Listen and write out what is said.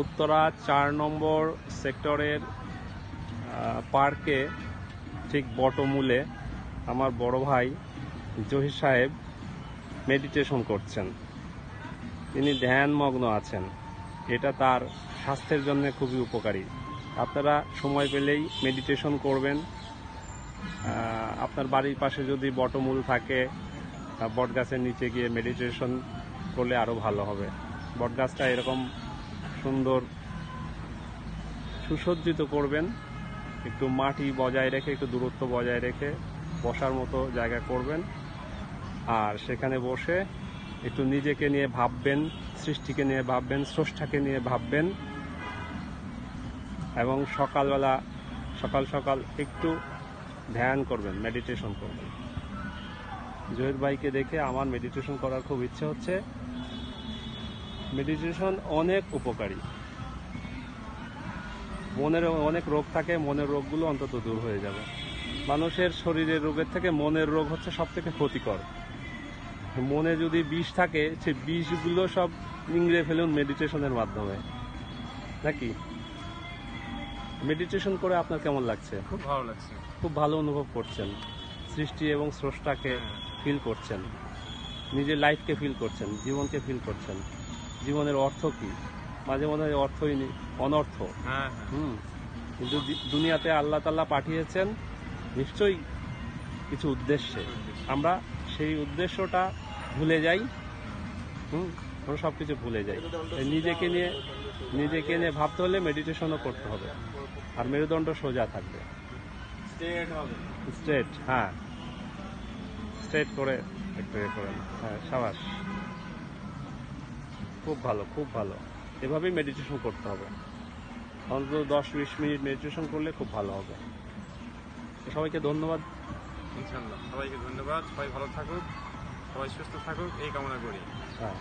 উত্তরা ৪ নম্বর সেক্টরের পার্কে ঠিক বটমূলে আমার বড় ভাই জহির সাহেব মেডিটেশন করছেন। তিনি ধ্যানমগ্ন আছেন। এটা তার স্বাস্থ্যের জন্য খুবই উপকারী। আপনারা সময় পেলেই মেডিটেশন করবেন। আপনার বাড়ির পাশে যদি বটমূল থাকে, বটগাছের নিচে গিয়ে মেডিটেশন করলে আরও ভালো হবে। বটগাছটা এরকম সুন্দর সুসজ্জিত করবেন, একটু মাটি বজায় রেখে, একটু দূরত্ব বজায় রেখে বসার মতো জায়গা করবেন। আর সেখানে বসে একটু নিজেকে নিয়ে ভাববেন, সৃষ্টিকে নিয়ে ভাববেন, স্রষ্টাকে নিয়ে ভাববেন। এবং সকালবেলা সকাল সকাল একটু ধ্যান করবেন, মেডিটেশন করবেন। জহির ভাইকে দেখে আমার মেডিটেশন করার খুব ইচ্ছে হচ্ছে। মেডিটেশন অনেক উপকারী। মনের অনেক রোগ থাকে, মনের রোগগুলো অন্তত দূর হয়ে যাবে। মানুষের শরীরের রোগের থেকে মনের রোগ হচ্ছে সব থেকে ক্ষতিকর। মনে যদি বিষ থাকে, সেই বিষগুলো সব নিংড়ে ফেলুন মেডিটেশনের মাধ্যমে, নাকি? মেডিটেশন করে আপনার কেমন লাগছে? খুব ভালো লাগছে। খুব ভালো অনুভব করছেন, সৃষ্টি এবং স্রষ্টাকে ফিল করছেন, নিজের লাইফকে ফিল করছেন, জীবনকে ফিল করছেন। জীবনের অর্থ কি? মাঝে মধ্যে অর্থই অনর্থ। কিন্তু দুনিয়াতে আল্লাহ তাআলা পাঠিয়েছেন নিশ্চয়ই কিছু উদ্দেশ্যে। আমরা সেই উদ্দেশ্যটা ভুলে যাই। আমরা সব কিছু ভুলে যাই। নিজেকে নিয়ে ভাবতে হলে মেডিটেশনও করতে হবে। আর মেরুদণ্ড সোজা থাকবে, স্ট্রেট। হ্যাঁ, স্ট্রেট করে একটু করেন। হ্যাঁ, সাবাস, খুব ভালো, খুব ভালো। এভাবেই মেডিটেশন করতে হবে। অন্তত 10-20 মিনিট মেডিটেশন করলে খুব ভালো হবে। সবাইকে ধন্যবাদ। ইনশাআল্লাহ সবাইকে ধন্যবাদ। সবাই ভালো থাকুক, সবাই সুস্থ থাকুক, এই কামনা করি। হ্যাঁ।